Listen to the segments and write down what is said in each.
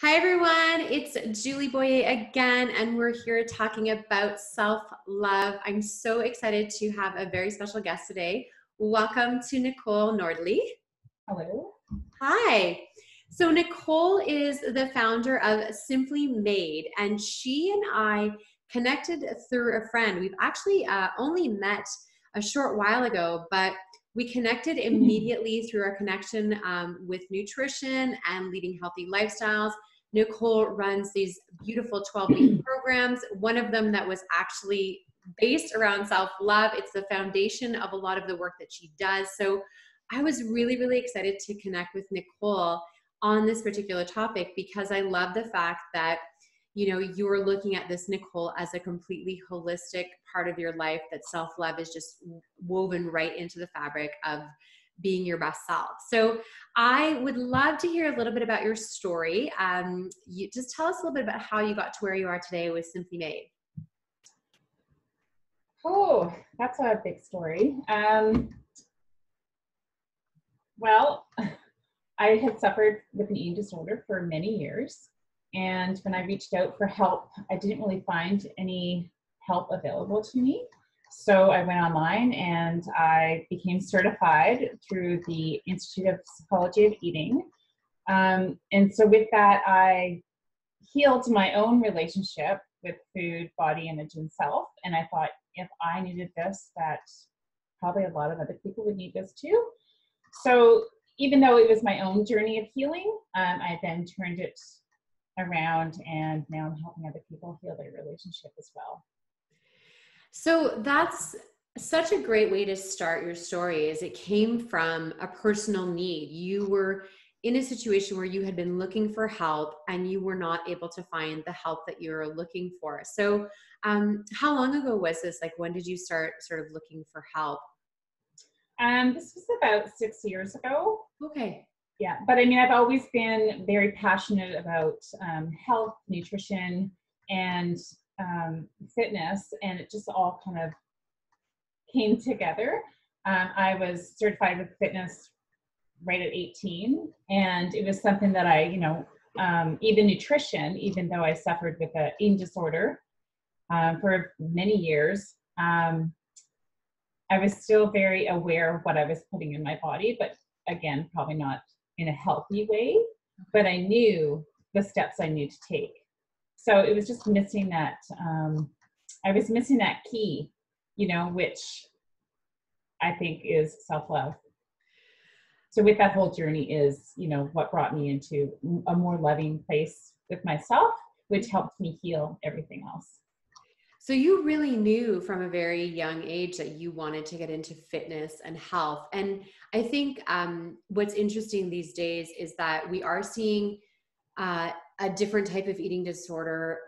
Hi everyone, it's Julie Boyer again, and we're here talking about self-love. I'm so excited to have a very special guest today. Welcome to Nicole Nordli. Hello. Hi. So Nicole is the founder of Simply Made, and she and I connected through a friend. We've actually only met a short while ago, but we connected immediately through our connection with nutrition and leading healthy lifestyles. Nicole runs these beautiful 12-week programs. One of them that was actually based around self-love. It's the foundation of a lot of the work that she does. So I was really, really excited to connect with Nicole on this particular topic because I love the fact that, you know, you're looking at this, Nicole, as a completely holistic part of your life, that self-love is just woven right into the fabric of being your best self. So I would love to hear a little bit about your story. You just tell us a little bit about how you got to where you are today with Simply Made. Oh, that's a big story. Well, I had suffered with an eating disorder for many years. And when I reached out for help, I didn't really find any help available to me. So I went online and I became certified through the Institute of Psychology of Eating. And so with that, I healed my own relationship with food, body image, and self. And I thought, if I needed this, that probably a lot of other people would need this too. So even though it was my own journey of healing, I then turned it around, and now I'm helping other people heal their relationship as well. So that's such a great way to start your story, is it came from a personal need. You were in a situation where you had been looking for help and you were not able to find the help that you were looking for. So how long ago was this? Like, when did you start sort of looking for help? This was about 6 years ago. Okay. Yeah, but I mean, I've always been very passionate about health, nutrition, and fitness, and it just all kind of came together. I was certified with fitness right at 18, and it was something that I, even nutrition, even though I suffered with an eating disorder for many years, I was still very aware of what I was putting in my body, but again, probably not in a healthy way, but I knew the steps I needed to take. So it was just missing that, I was missing that key, which I think is self-love. So with that whole journey is, what brought me into a more loving place with myself, which helped me heal everything else. So you really knew from a very young age that you wanted to get into fitness and health. And I think what's interesting these days is that we are seeing a different type of eating disorder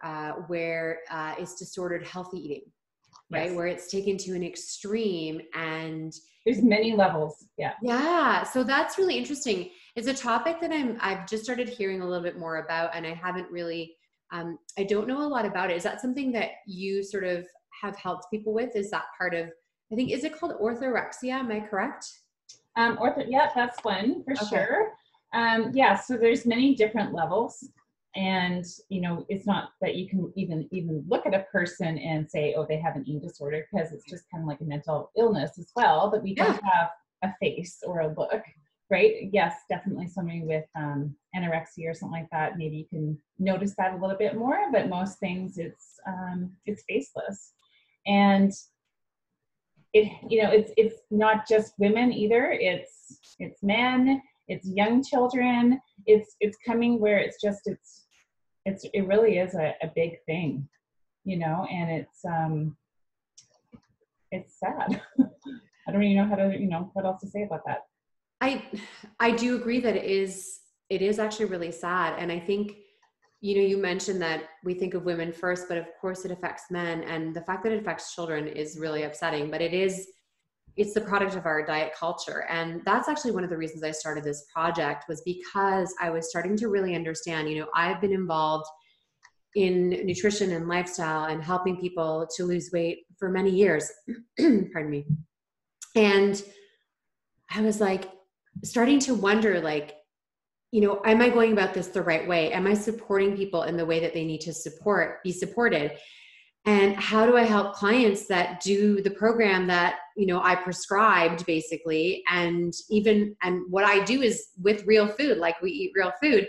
where it's disordered healthy eating, right? Yes. Where it's taken to an extreme, and there's many levels. Yeah. Yeah. So that's really interesting. It's a topic that I've just started hearing a little bit more about, and I haven't really, I don't know a lot about it. Is that something that you sort of have helped people with? Is that part of, I think, is it called orthorexia? Am I correct? Yeah, that's one for Okay. sure. Yeah, so there's many different levels, and it's not that you can even look at a person and say, oh, they have an eating disorder, because it's just kind of like a mental illness as well, but we don't have a face or a look, right? Yes, definitely somebody with anorexia or something like that, maybe you can notice that a little bit more, but most things it's faceless. And it's not just women either. It's men, it's young children. It's coming where it really is a big thing, and it's sad. I don't even know how to, what else to say about that. I do agree that it is actually really sad. And I think, you mentioned that we think of women first, but of course it affects men. And the fact that it affects children is really upsetting, but it's the product of our diet culture. And that's actually one of the reasons I started this project, was because I was starting to really understand, I've been involved in nutrition and lifestyle and helping people to lose weight for many years. Pardon me. And I was like, starting to wonder, like, am I going about this the right way? Am I supporting people in the way that they need to be supported? And how do I help clients that do the program that, I prescribed basically? And what I do is with real food, like we eat real food,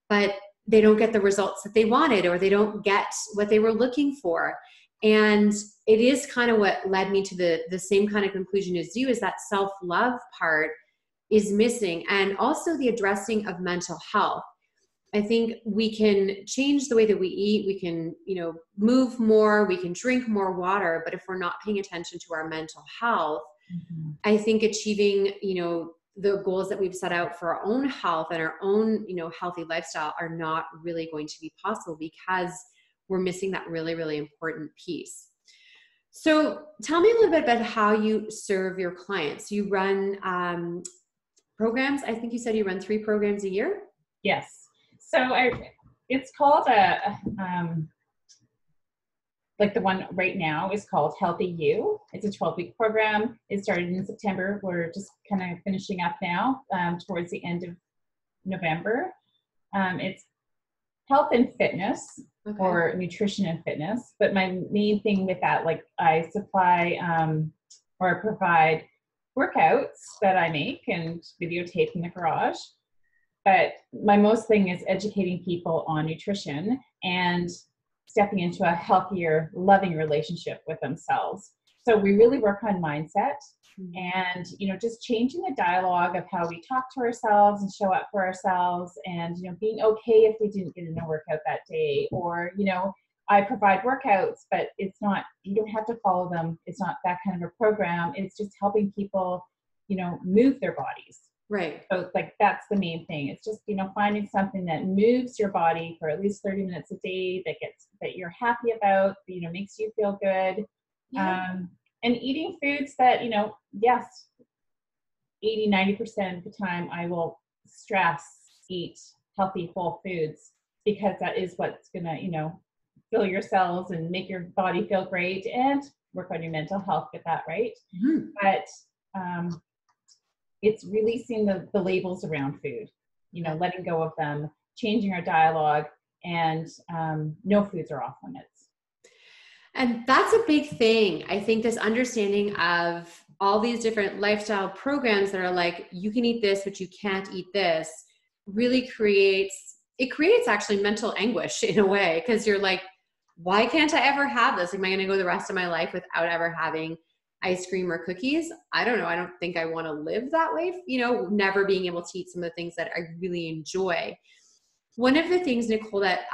but they don't get the results that they wanted, or they don't get what they were looking for. And it is kind of what led me to the same kind of conclusion as you, is that self-love part is missing. And also the addressing of mental health. I think we can change the way that we eat. We can, move more, we can drink more water, but if we're not paying attention to our mental health, I think achieving, the goals that we've set out for our own health and our own, healthy lifestyle are not really going to be possible, because we're missing that really, really important piece. So tell me a little bit about how you serve your clients. You run programs. I think you said you run 3 programs a year. Yes. So it's called like the one right now is called Healthy You. It's a 12-week program. It started in September. We're just kind of finishing up now towards the end of November. It's health and fitness, or nutrition and fitness. But my main thing with that, like I supply or provide workouts that I make and videotape in the garage. But my most thing is educating people on nutrition and stepping into a healthier, loving relationship with themselves. So we really work on mindset and, just changing the dialogue of how we talk to ourselves and show up for ourselves, and, being okay if we didn't get in a workout that day, or, I provide workouts, but it's not, you don't have to follow them. It's not that kind of a program. It's just helping people, move their bodies. Right. So like, that's the main thing. It's just, finding something that moves your body for at least 30 minutes a day, that you're happy about, makes you feel good. Yeah. And eating foods that, yes, 80-90% of the time I will stress eat healthy whole foods, because that is what's going to, fill your cells and make your body feel great, and work on your mental health with that, right? Mm-hmm. But it's releasing the labels around food, letting go of them, changing our dialogue, and no foods are off limits. And that's a big thing. I think this understanding of all these different lifestyle programs that are like, you can eat this, but you can't eat this, really creates actually mental anguish in a way. Cause you're like, why can't I ever have this? Am I going to go the rest of my life without ever having ice cream or cookies? I don't know. I don't think I want to live that way. Never being able to eat some of the things that I really enjoy. One of the things, Nicole, that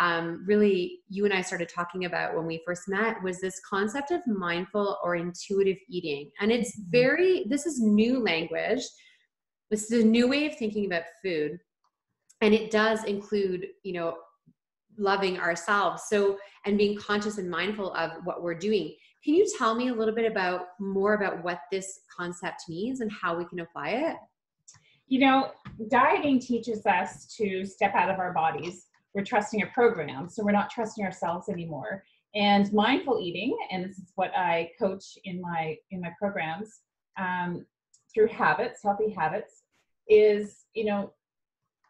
really you and I started talking about when we first met was this concept of mindful or intuitive eating. And it's this is new language. This is a new way of thinking about food. And it does include, loving ourselves. And being conscious and mindful of what we're doing. Can you tell me a little bit more about what this concept means and how we can apply it? Dieting teaches us to step out of our bodies. We're trusting a program, so we're not trusting ourselves anymore. And mindful eating, and this is what I coach in my programs, through habits, healthy habits, is,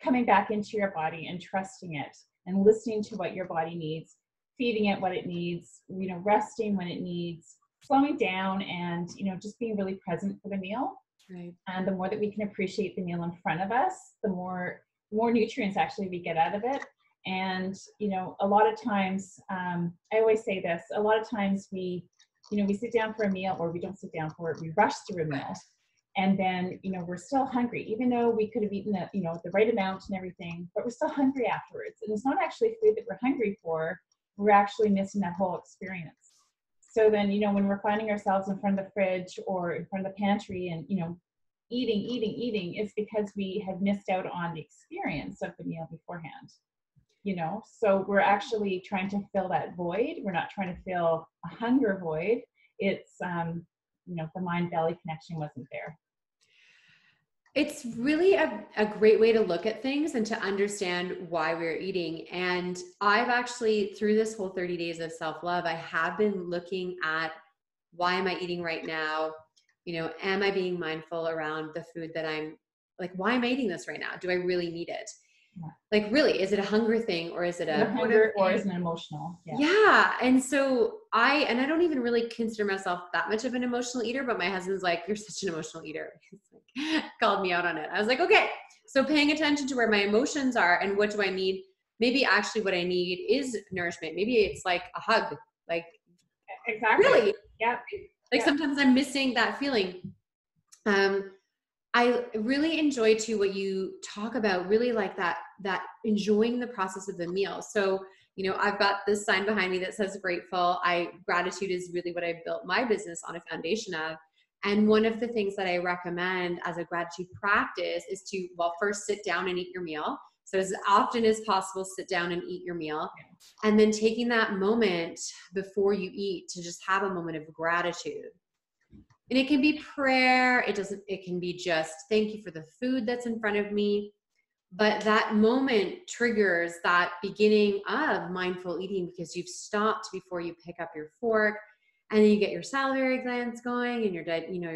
coming back into your body and trusting it and listening to what your body needs, feeding it what it needs, resting when it needs, slowing down, and, just being really present for the meal. Right. And the more that we can appreciate the meal in front of us, the more nutrients actually we get out of it. And, a lot of times, I always say this, a lot of times we sit down for a meal, or we don't sit down for it, we rush through a meal. And then, we're still hungry, even though we could have eaten the right amount and everything, but we're still hungry afterwards. And it's not actually food that we're hungry for. We're actually missing that whole experience. So then, when we're finding ourselves in front of the fridge or in front of the pantry and, eating, it's because we have missed out on the experience of the meal beforehand. So we're actually trying to fill that void. We're not trying to fill a hunger void. It's, the mind-belly connection wasn't there. It's really a great way to look at things and to understand why we're eating. And I've actually, through this whole 30 days of self-love, I have been looking at, why am I eating right now? Am I being mindful around the food that I'm like, why am I eating this right now? Do I really need it? Like, really, is it a hunger thing, or is it The a hunger, or is it emotional? Yeah. And so I don't even really consider myself that much of an emotional eater, but my husband's like, you're such an emotional eater. He's like, called me out on it. I was like, okay. So paying attention to where my emotions are and what do I need? Maybe actually what I need is nourishment. Maybe it's like a hug. Like, exactly. Really? Yeah. Like sometimes I'm missing that feeling. I really enjoy too what you talk about, really like that enjoying the process of the meal. So, I've got this sign behind me that says grateful. Gratitude is really what I built my business on a foundation of. And one of the things that I recommend as a gratitude practice is to, well, first sit down and eat your meal. So as often as possible, sit down and eat your meal. And then taking that moment before you eat to just have a moment of gratitude. And it can be prayer. It can be just thank you for the food that's in front of me. But that moment triggers that beginning of mindful eating because you've stopped before you pick up your fork, and then you get your salivary glands going and your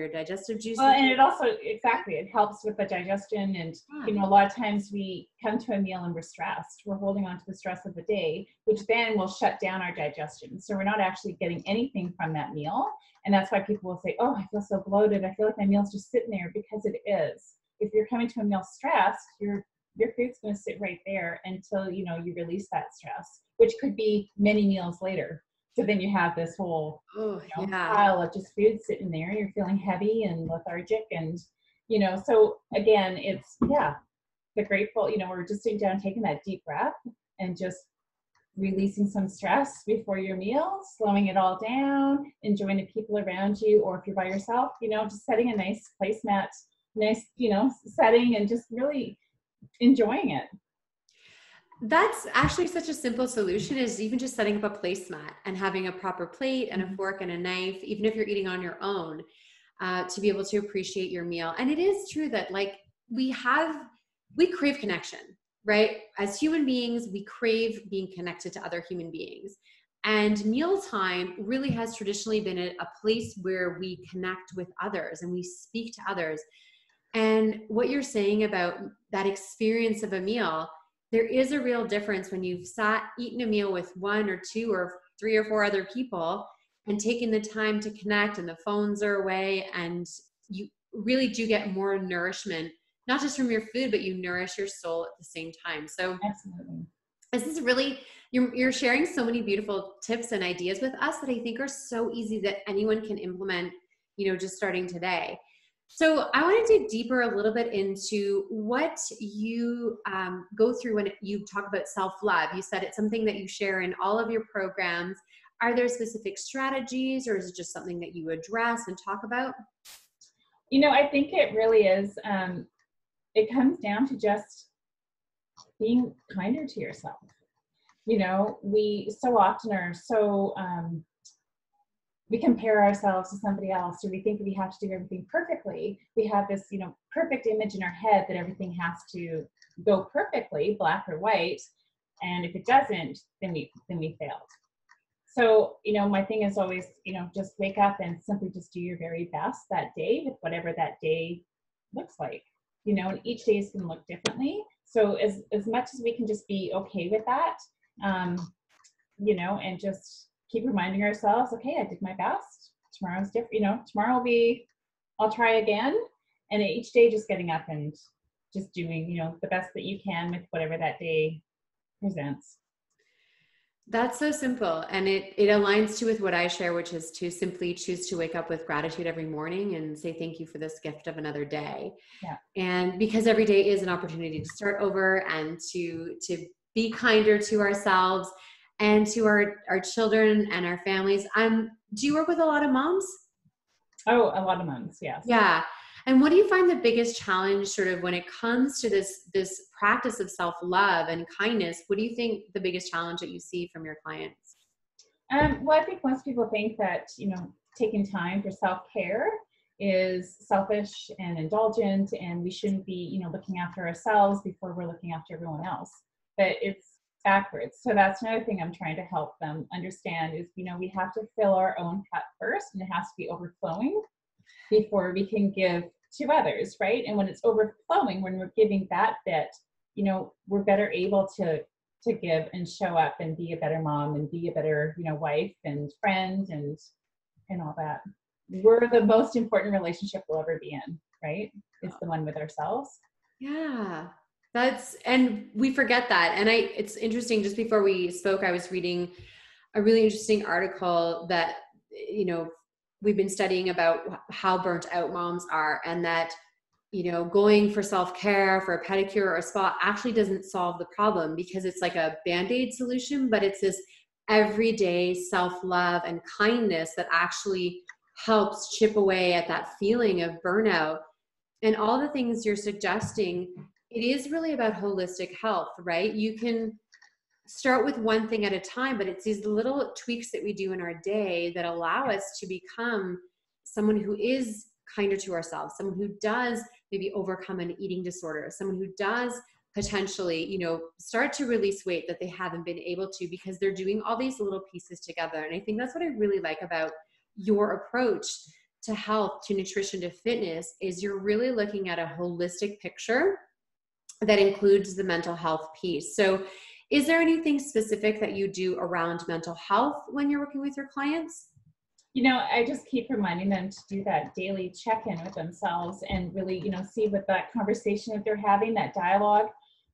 digestive juices. Well, and it also, exactly, it helps with the digestion. And, a lot of times we come to a meal and we're stressed. We're holding on to the stress of the day, which then will shut down our digestion. So we're not actually getting anything from that meal. And that's why people will say, oh, I feel so bloated. I feel like my meal's just sitting there, because it is. If you're coming to a meal stressed, your food's going to sit right there until, you release that stress, which could be many meals later. So then you have this whole pile of just food sitting there. You're feeling heavy and lethargic. And, so again, it's, the grateful, we're just sitting down, taking that deep breath and just releasing some stress before your meal, slowing it all down, enjoying the people around you. Or if you're by yourself, just setting a nice placemat, setting, and just really enjoying it. That's actually such a simple solution, is even just setting up a placemat and having a proper plate and a fork and a knife, even if you're eating on your own, to be able to appreciate your meal. And it is true that we crave connection, right? As human beings, we crave being connected to other human beings. And mealtime really has traditionally been a place where we connect with others and we speak to others. And what you're saying about that experience of a meal, there is a real difference when you've eaten a meal with one or two or three or four other people and taking the time to connect, and the phones are away, and you really do get more nourishment, not just from your food, but you nourish your soul at the same time. So absolutely, this is really, you're sharing so many beautiful tips and ideas with us that I think are so easy that anyone can implement, just starting today. So I want to dig deeper a little bit into what you go through when you talk about self-love. You said it's something that you share in all of your programs. Are there specific strategies, or is it just something that you address and talk about? I think it really is. It comes down to just being kinder to yourself. We so often are so we compare ourselves to somebody else, or we think we have to do everything perfectly. We have this, perfect image in our head that everything has to go perfectly, black or white. And if it doesn't, then we failed. So, my thing is always, just wake up and simply just do your very best that day with whatever that day looks like, and each day is going to look differently. So as much as we can just be okay with that, and just keep reminding ourselves, okay, I did my best. Tomorrow's different, tomorrow I'll try again. And each day just getting up and just doing, the best that you can with whatever that day presents. That's so simple. And it aligns with what I share, which is to simply choose to wake up with gratitude every morning and say, thank you for this gift of another day. Yeah. And because every day is an opportunity to start over and to be kinder to ourselves and to our children and our families. Do you work with a lot of moms? Oh, a lot of moms, yes. Yeah. And what do you find the biggest challenge sort of when it comes to this practice of self-love and kindness? What do you think the biggest challenge that you see from your clients? Well, I think most people think that, taking time for self-care is selfish and indulgent, and we shouldn't be, looking after ourselves before we're looking after everyone else. But it's backwards. So that's another thing I'm trying to help them understand is, we have to fill our own cup first, and it has to be overflowing before we can give to others, right? And when it's overflowing, when we're giving that bit you know, we're better able to give and show up and be a better mom and be a better, you know, wife and friend and all that. We're the most important relationship we'll ever be in, right? It's the one with ourselves. Yeah. And we forget that. And it's interesting, just before we spoke, I was reading a really interesting article that, you know, we've been studying about how burnt out moms are, and that, you know, going for self-care, for a pedicure or a spa actually doesn't solve the problem, because it's like a Band-Aid solution, but it's this everyday self-love and kindness that actually helps chip away at that feeling of burnout. And all the things you're suggesting, it is really about holistic health, right? You can start with one thing at a time, but it's these little tweaks that we do in our day that allow us to become someone who is kinder to ourselves, someone who does maybe overcome an eating disorder, someone who does potentially, you know, start to release weight that they haven't been able to, because they're doing all these little pieces together. And I think that's what I really like about your approach to health, to nutrition, to fitness, is you're really looking at a holistic picture that includes the mental health piece. So is there anything specific that you do around mental health when you're working with your clients? You know, I just keep reminding them to do that daily check-in with themselves and really, you know, see what that conversation that they're having, that dialogue,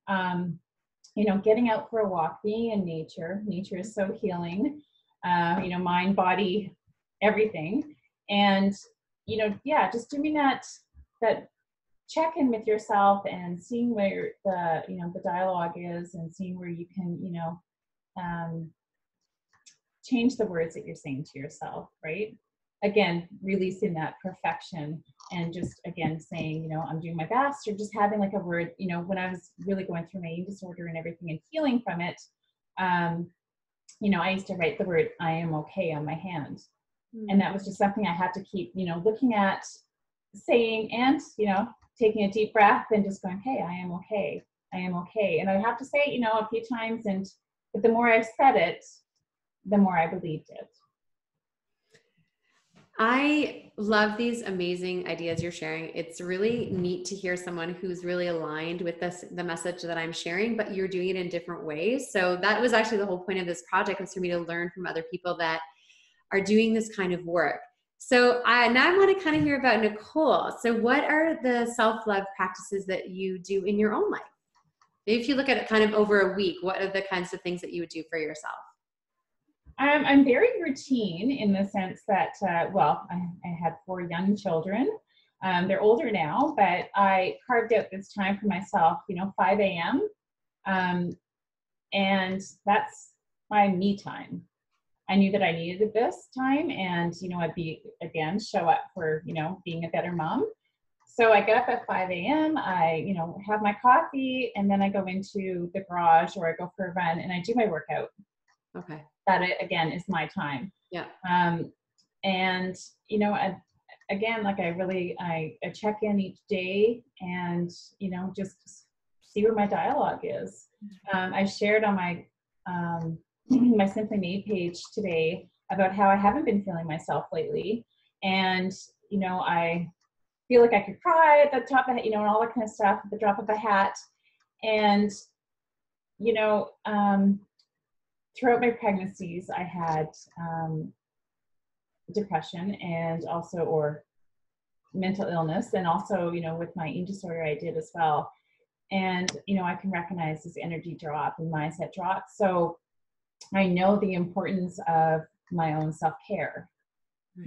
you know, getting out for a walk, being in nature. Nature is so healing, you know, mind, body, everything. And, you know, yeah, just doing that check-in with yourself and seeing where the, you know, the dialogue is, and seeing where you can, you know, change the words that you're saying to yourself, right? Again, releasing that perfection and just, again, saying, you know, I'm doing my best, or just having like a word, you know, when I was really going through my eating disorder and everything and healing from it, you know, I used to write the word "I am okay" on my hand. And that was just something I had to keep, you know, looking at, saying, and, you know, taking a deep breath and just going, hey, I am okay. I am okay. And I have to say it, you know, a few times, but the more I said it, the more I believed it. I love these amazing ideas you're sharing. It's really neat to hear someone who's really aligned with the message that I'm sharing, but you're doing it in different ways. So that was actually the whole point of this project, was for me to learn from other people that are doing this kind of work. So now I want to kind of hear about Nicole. So what are the self-love practices that you do in your own life? If you look at it kind of over a week, what are the kinds of things that you would do for yourself? I'm very routine in the sense that, well, I had 4 young children. They're older now, but I carved out this time for myself, you know, 5 a.m. And that's my me time. I knew that I needed this time, and, you know, I'd be, again, show up for, you know, being a better mom. So I get up at 5 a.m., I, you know, have my coffee, and then I go into the garage, or I go for a run, and I do my workout. Okay. That, again, is my time. Yeah. And, you know, again, like I check in each day and, you know, just see where my dialogue is. I shared on my, my Simply Made page today about how I haven't been feeling myself lately. And, you know, I feel like I could cry at the top of, you know, and all that kind of stuff at the drop of a hat. And, you know, throughout my pregnancies, I had depression and also, or mental illness. And also, you know, with my eating disorder, I did as well. And, you know, I can recognize this energy drop and mindset drop. So I know the importance of my own self-care,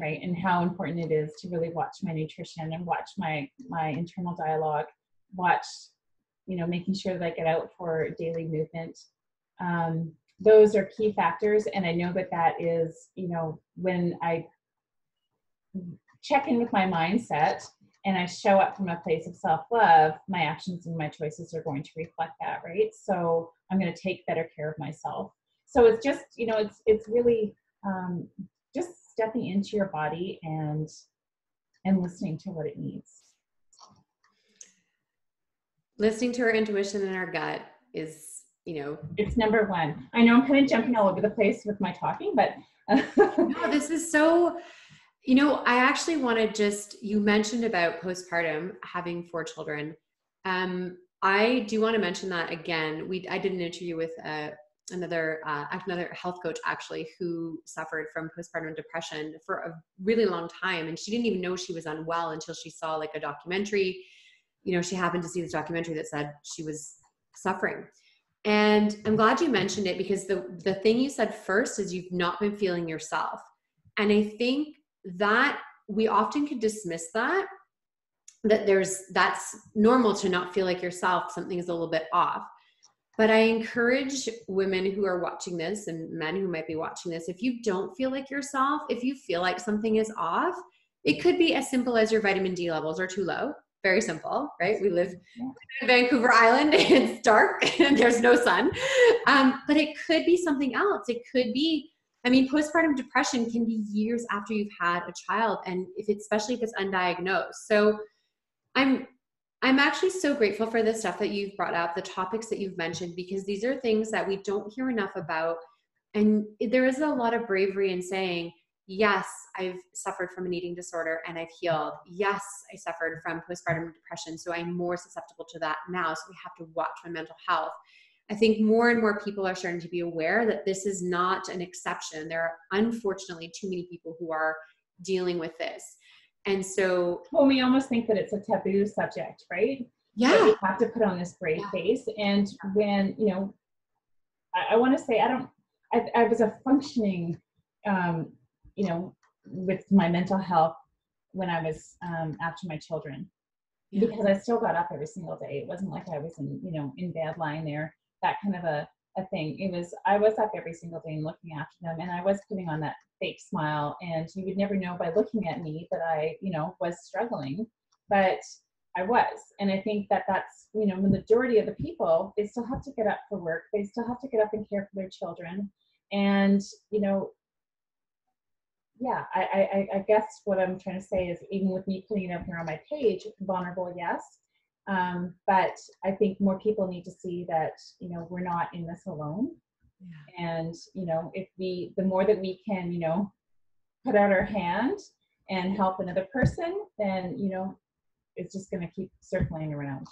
right? And how important it is to really watch my nutrition and watch my internal dialogue, watch, you know, making sure that I get out for daily movement. Those are key factors. And I know that is, you know, when I check in with my mindset and I show up from a place of self-love, my actions and my choices are going to reflect that, right? So I'm going to take better care of myself. So it's just, you know, it's really just stepping into your body and listening to what it needs. Listening to our intuition and our gut is, you know, it's number one. I know I'm kind of jumping all over the place with my talking, but no, this is so, you know, I actually want to just, you mentioned about postpartum, having 4 children. I do want to mention that again. I did an interview with another health coach actually, who suffered from postpartum depression for a really long time, and she didn't even know she was unwell until she saw like a documentary. She happened to see this documentary that said she was suffering. And I'm glad you mentioned it, because the thing you said first is you've not been feeling yourself. And I think that we often could dismiss that's normal to not feel like yourself. Something is a little bit off. But I encourage women who are watching this, and men who might be watching this, if you don't feel like yourself, if you feel like something is off, it could be as simple as your vitamin D levels are too low. Very simple, right? We live in Vancouver Island, it's dark and there's no sun. But it could be something else. It could be, postpartum depression can be years after you've had a child, and especially if it's undiagnosed. So I'm actually so grateful for the stuff that you've brought up, the topics that you've mentioned, because these are things that we don't hear enough about. And there is a lot of bravery in saying, yes, I've suffered from an eating disorder and I've healed. Yes, I suffered from postpartum depression, so I'm more susceptible to that now. So we have to watch my mental health. I think more and more people are starting to be aware that this is not an exception. There are unfortunately too many people who are dealing with this. And so, well, we almost think that it's a taboo subject, right? Yeah. That we have to put on this brave face. And when, I want to say, I was a functioning, with my mental health when I was after my children, because I still got up every single day. It wasn't like I was in bed lying there, that kind of a thing. I was up every single day and looking after them, and I was putting on that fake smile, and you would never know by looking at me that I, was struggling, but I was. And I think that that's, the majority of the people, they still have to get up for work. They still have to get up and care for their children. And, I guess what I'm trying to say is, even with me putting it up here on my page, vulnerable, yes. But I think more people need to see that, we're not in this alone. Yeah. And, the more that we can, put out our hand and help another person, then, it's just going to keep circling around.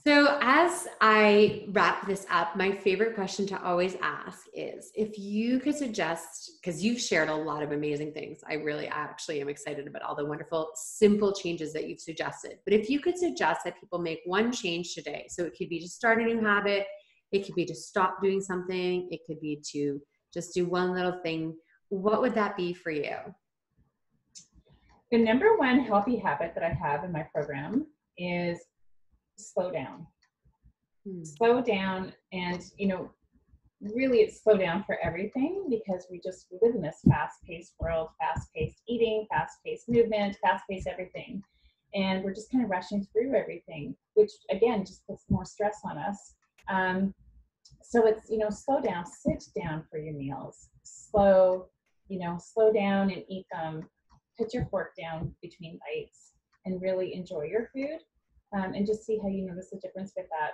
So as I wrap this up, my favorite question to always ask is, if you could suggest, because you've shared a lot of amazing things, I really actually am excited about all the wonderful, simple changes that you've suggested. But if you could suggest that people make one change today, so it could be to start a new habit, it could be to stop doing something, it could be to just do one little thing, what would that be for you? The number one healthy habit that I have in my program is slow down. Slow down, and really it's slow down for everything, because we live in this fast-paced world, fast-paced eating, fast-paced movement, fast-paced everything, and we're just kind of rushing through everything, which again just puts more stress on us. So it's slow down, sit down for your meals, slow down and eat them, put your fork down between bites and really enjoy your food. And just see how you notice the difference with that.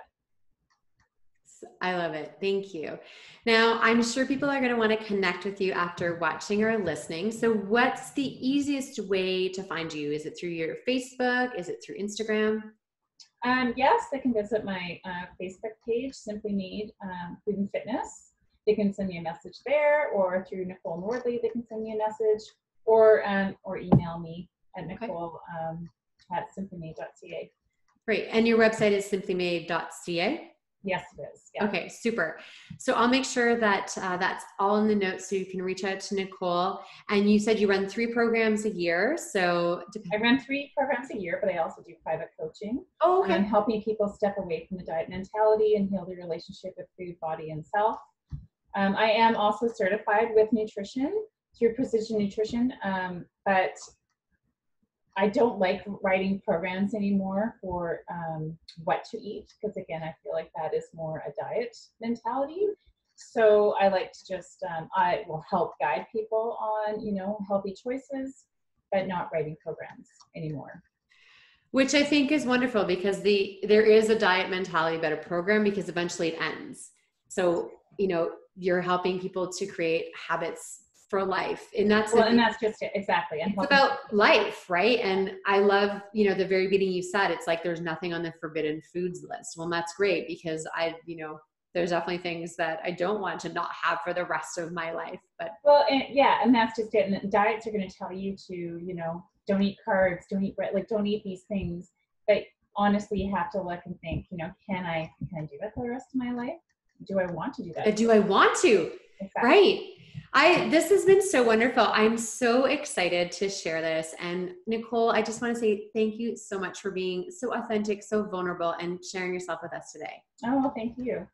I love it. Thank you. Now, I'm sure people are going to want to connect with you after watching or listening. So what's the easiest way to find you? Is it through your Facebook? Is it through Instagram? Yes, they can visit my Facebook page, Simply Made Food and Fitness. They can send me a message there, or through Nicole Nordli, they can send me a message, or email me at Nicole at simplymade.ca. Great. And your website is simplymade.ca? Yes, it is. Yeah. Okay, super. So I'll make sure that that's all in the notes, so you can reach out to Nicole. And you said you run 3 programs a year. So I run 3 programs a year, but I also do private coaching. Oh, okay. Helping people step away from the diet mentality and heal their relationship with food, body, and self. I am also certified with nutrition through Precision Nutrition, but I don't like writing programs anymore for what to eat, because again, I feel like that is more a diet mentality. So I like to just, I will help guide people on, healthy choices, but not writing programs anymore. Which I think is wonderful, because there is a diet mentality about a program, because eventually it ends. So, you're helping people to create habits for life. And that's well, and that's just it. Exactly. And it's about life, right? And I love, you know, the very beginning you said, it's like, there's nothing on the forbidden foods list. Well, that's great, because there's definitely things that I don't want to not have for the rest of my life. But well, and that's just it. And diets are going to tell you to, you know, don't eat carbs, don't eat bread, like don't eat these things. But honestly, you have to look and think, you know, can I do that for the rest of my life? Do I want to do that? Do I want to? Exactly. Right. This has been so wonderful. I'm so excited to share this. And Nicole, I just want to say thank you so much for being so authentic, so vulnerable, and sharing yourself with us today. Oh, well, thank you.